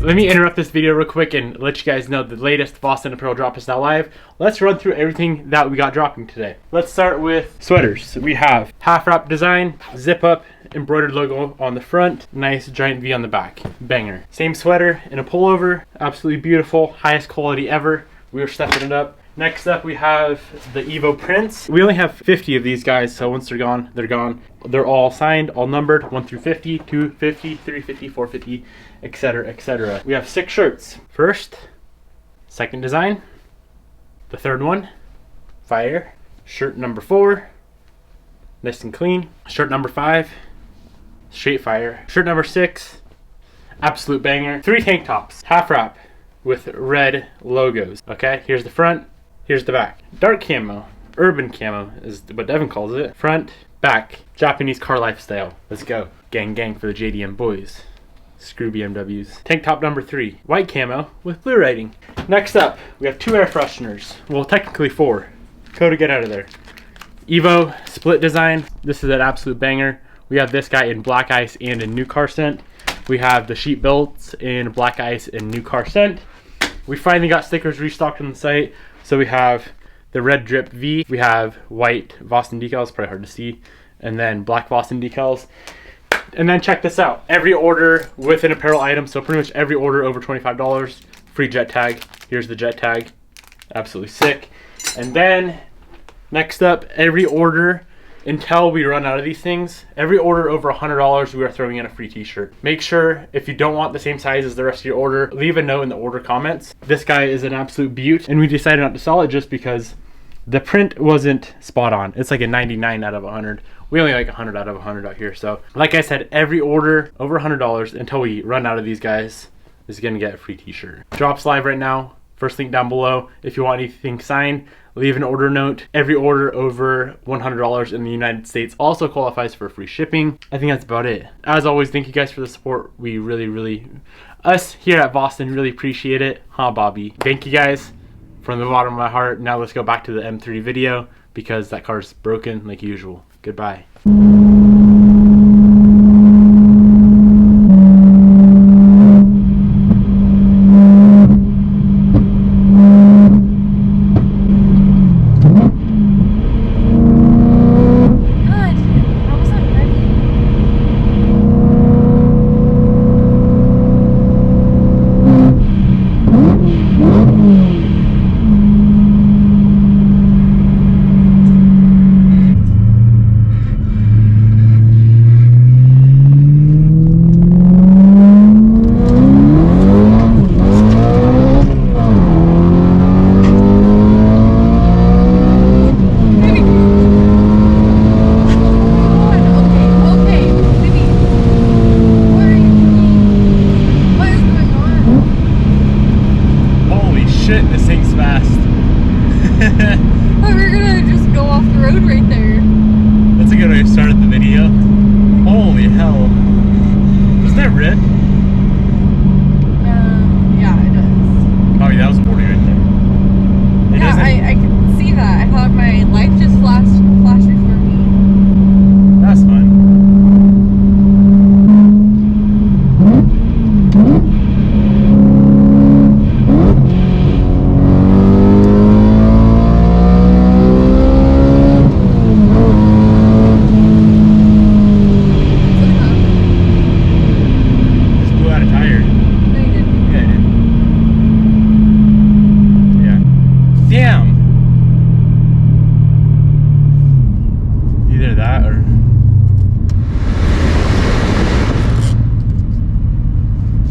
let me interrupt this video real quick and let you guys know the latest Boston apparel drop is now live. Let's run through everything that we got dropping today. Let's start with sweaters. We have half wrap design, zip up, embroidered logo on the front, nice giant V on the back. Banger. Same sweater in a pullover, absolutely beautiful, highest quality ever. We are stepping it up. Next up, we have the Evo prints. We only have 50 of these guys, so once they're gone, they're gone. They're all signed, all numbered, 1 through 50, 250, 350, 450, etc., etc. We have 6 shirts. First, second design. The third one, fire. Shirt number 4, nice and clean. Shirt number 5, straight fire. Shirt number 6, absolute banger. 3 tank tops, half wrap with red logos. Okay, here's the front, here's the back. Dark camo, urban camo is what Devin calls it. Front, back, Japanese car lifestyle. Let's go. Gang gang for the JDM boys. Screw BMWs. Tank top number 3, white camo with blue writing. Next up, we have 2 air fresheners. Well, technically 4. Code, get out of there. Evo split design. This is an absolute banger. We have this guy in black ice and in new car scent. We have the sheet belts in black ice and new car scent. We finally got stickers restocked on the site. So we have the red drip V. We have white Boston decals, probably hard to see. And then black Boston decals. And then check this out. Every order with an apparel item, so pretty much every order over $25, free jet tag. Here's the jet tag. Absolutely sick. And then next up, every order until we run out of these things, every order over $100, we are throwing in a free t-shirt. Make sure if you don't want the same size as the rest of your order, leave a note in the order comments. This guy is an absolute beaut, and we decided not to sell it just because the print wasn't spot on. It's like a 99 out of 100. We only like 100 out of 100 out here. So like I said, every order over $100 until we run out of these guys is gonna get a free t-shirt. Drops live right now. First link down below. If you want anything signed, leave an order note. Every order over $100 in the United States also qualifies for free shipping. I think that's about it. As always, thank you guys for the support. We really, us here at Boston really appreciate it. Huh, Bobby? Thank you guys from the bottom of my heart. Now let's go back to the M3 video because that car's broken like usual. Goodbye. This thing's fast. Oh, we're gonna just go off the road right there. That's a good way to start the video. Holy hell. Doesn't that rip? Yeah, it does. Oh, yeah, that was 40 right there. Yeah, I can see that. I thought my light just flashed before me. That's fun.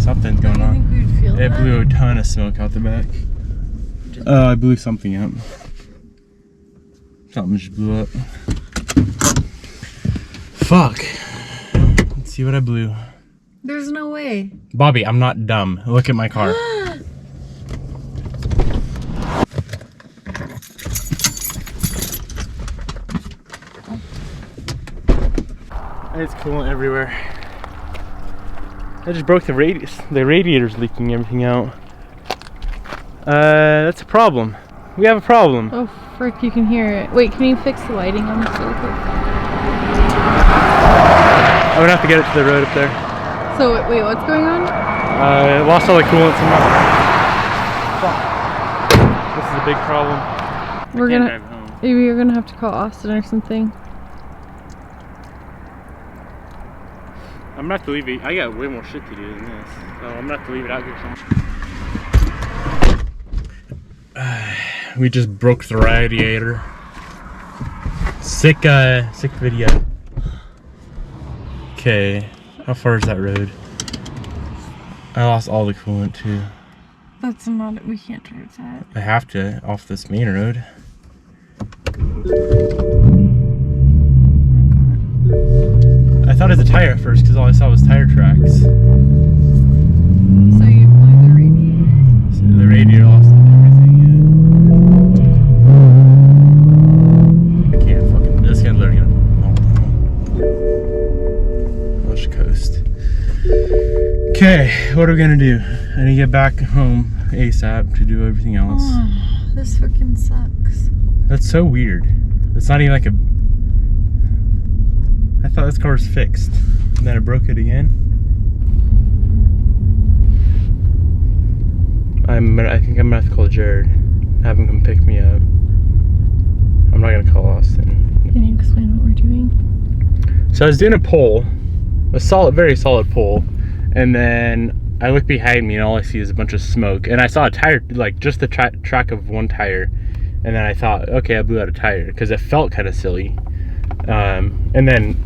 Something's going on. think we would feel It that? blew a ton of smoke out the back. Oh, I blew something up. Something just blew up. Fuck. Let's see what I blew. There's no way. Bobby, I'm not dumb. Look at my car. It's coolant everywhere. I just broke the radiator's leaking everything out. That's a problem. We have a problem. Oh frick, you can hear it. Wait, can you fix the lighting on this really quick? I'm gonna have to get it to the road up there. So wait, what's going on? Lost all the coolant somehow. This is a big problem. We're gonna have to call Austin or something. I'm gonna have to leave it. I got way more shit to do than this, so I'm gonna have to leave it out here somewhere. We just broke the radiator. Sick video. Okay, how far is that road? I lost all the coolant too. That's not. We can't drive that. I have to off this main road. I thought it was a tire at first because all I saw was tire tracks. So you blew the radiator? So the radiator lost everything. Yeah. I can't fucking. This gonna literally gonna melt down. I'll just coast. Okay, what are we gonna do? I need to get back home ASAP to do everything else. Oh, this freaking sucks. That's so weird. It's not even like a. I thought this car was fixed, and then I broke it again. I think I'm gonna have to call Jared, have him come pick me up. I'm not gonna call Austin. Can you explain what we're doing? So I was doing a pull, a solid, very solid pull, and then I look behind me and all I see is a bunch of smoke. And I saw a tire, like just the track of one tire, and then I thought, okay, I blew out a tire because it felt kind of silly. And then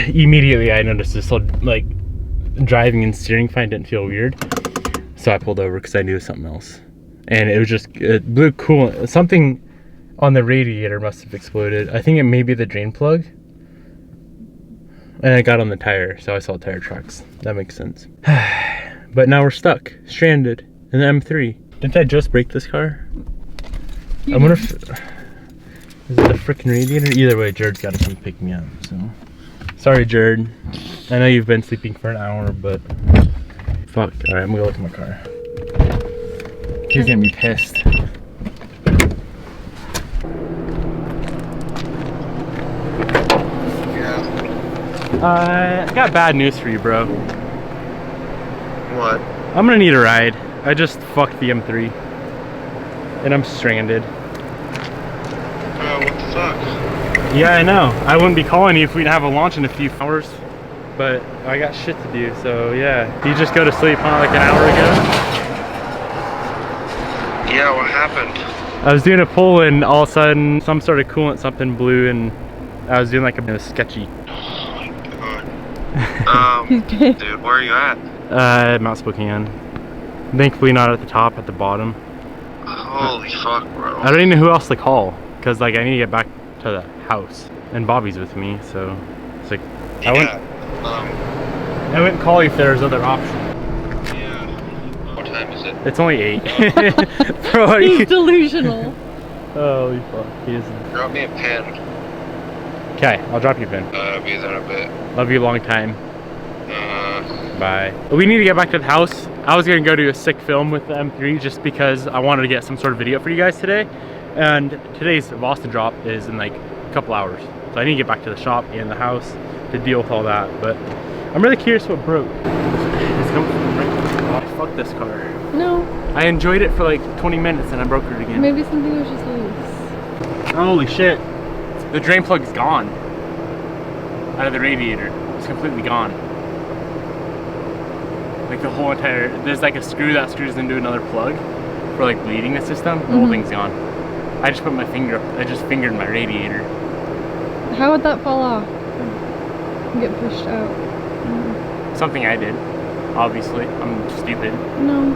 immediately I noticed this whole, like, driving and steering fine didn't feel weird, so I pulled over because I knew it was something else. And it was just, it blew coolant. Something on the radiator must have exploded. I think it may be the drain plug. And I got on the tire, so I saw tire tracks. That makes sense. But now we're stuck, stranded in the M3. Didn't I just break this car? I wonder if, is it the freaking radiator? Either way, Jared's got to come pick me up. So, sorry, Jared. I know you've been sleeping for an hour, but fuck. All right, I'm gonna go look at my car. He's gonna be pissed. I got bad news for you, bro. What? I'm gonna need a ride. I just fucked the M3, and I'm stranded. Oh, what the fuck? Yeah, I know. I wouldn't be calling you if we didn't have a launch in a few hours, but I got shit to do. So yeah, you just go to sleep, huh? Like an hour ago. Yeah, what happened? I was doing a pull, and all of a sudden, some sort of coolant, something blew, and I was doing like a sketchy. Dude, where are you at? Mount Spokane. Thankfully not at the top, at the bottom. Holy fuck, bro. I don't even know who else to call, because like I need to get back to the house, and Bobby's with me, so it's like Yeah, I wouldn't call you if there was other options. yeah. What time is it? It's only 8. Bro, are He's you? delusional. Holy fuck, he is. Drop me a pen. Okay, I'll drop you a pin. Be there in a bit. Love you a long time. Bye. We need to get back to the house. I was gonna go do a sick film with the M3 just because I wanted to get some sort of video for you guys today. And today's Boston drop is in like a couple hours. So I need to get back to the shop and the house to deal with all that. But I'm really curious what broke. It's coming from right. Oh, fuck this car. No. I enjoyed it for like 20 minutes and I broke it again. Maybe something was just loose. Holy shit. The drain plug is gone. Out of the radiator. It's completely gone. Like the whole entire, there's like a screw that screws into another plug for like bleeding the system. The whole thing's gone. I just put my finger up, I just fingered my radiator. How would that fall off? And get pushed out? Something I did, obviously. I'm stupid. No.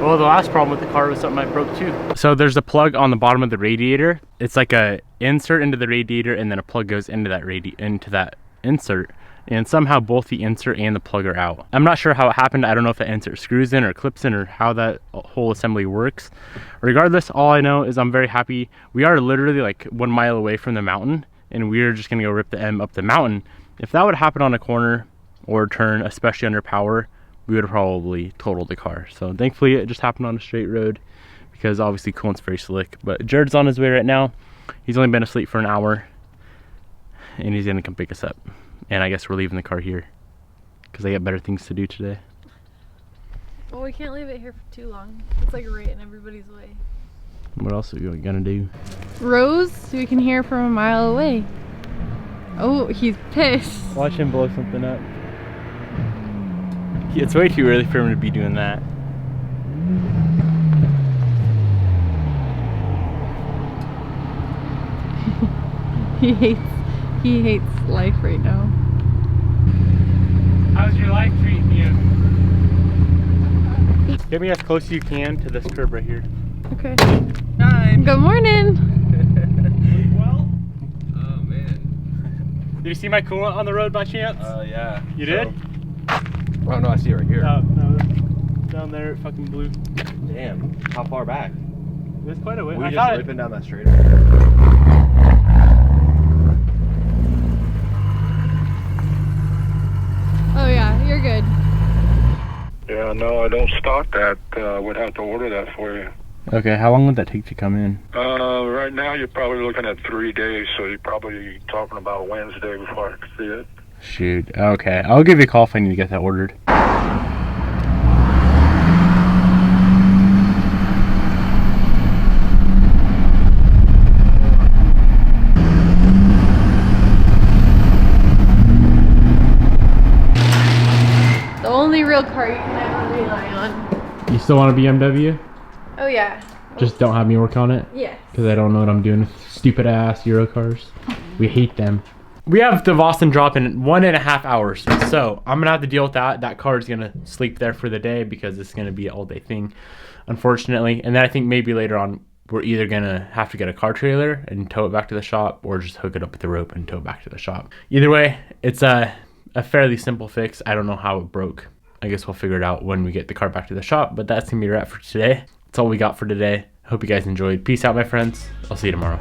Well, the last problem with the car was something I broke too. So there's a plug on the bottom of the radiator. It's like a insert into the radiator, and then a plug goes into that insert. And somehow both the insert and the plug are out. I'm not sure how it happened. I don't know if the insert screws in or clips in or how that whole assembly works. Regardless, all I know is I'm very happy. We are literally like 1 mile away from the mountain, and we're just gonna go rip the M up the mountain. If that would happen on a corner or a turn, especially under power, we would have probably totaled the car. So thankfully it just happened on a straight road because obviously coolant's very slick. But Jared's on his way right now. He's only been asleep for an hour and he's gonna come pick us up. And I guess we're leaving the car here because I got better things to do today. Well, we can't leave it here for too long. It's like right in everybody's way. What else are you gonna do? Rose, so we can hear from a mile away. Oh, he's pissed. Watch him blow something up. It's way too early for him to be doing that. He hates life right now. How's your life treating you? Get me as close as you can to this curb right here. Okay. Hi. Good morning. Sleep well? Oh man. Did you see my coolant on the road by chance? Yeah. You did? Oh no, I see it right here. Oh, no. Down there, it fucking blew. Damn. How far back? It was quite a way. We I just thought ripping down that straight. Oh yeah, you're good. Yeah, no, I don't stock that. Would have to order that for you. Okay, how long would that take to come in? Right now you're probably looking at 3 days, so you're probably talking about Wednesday before I can see it. Shoot. Okay, I'll give you a call if I need to get that ordered. The only real car you can ever rely on. You still want a BMW? Oh yeah. Just don't have me work on it? Yes. Because I don't know what I'm doing with stupid ass Euro cars. We hate them. We have the Boston drop in 1.5 hours. So I'm gonna have to deal with that. That car is gonna sleep there for the day because it's gonna be an all day thing, unfortunately. And then I think maybe later on we're either gonna have to get a car trailer and tow it back to the shop, or just hook it up with the rope and tow it back to the shop. Either way, it's a fairly simple fix. I don't know how it broke. I guess we'll figure it out when we get the car back to the shop, but that's gonna be a wrap for today. That's all we got for today. Hope you guys enjoyed. Peace out, my friends. I'll see you tomorrow.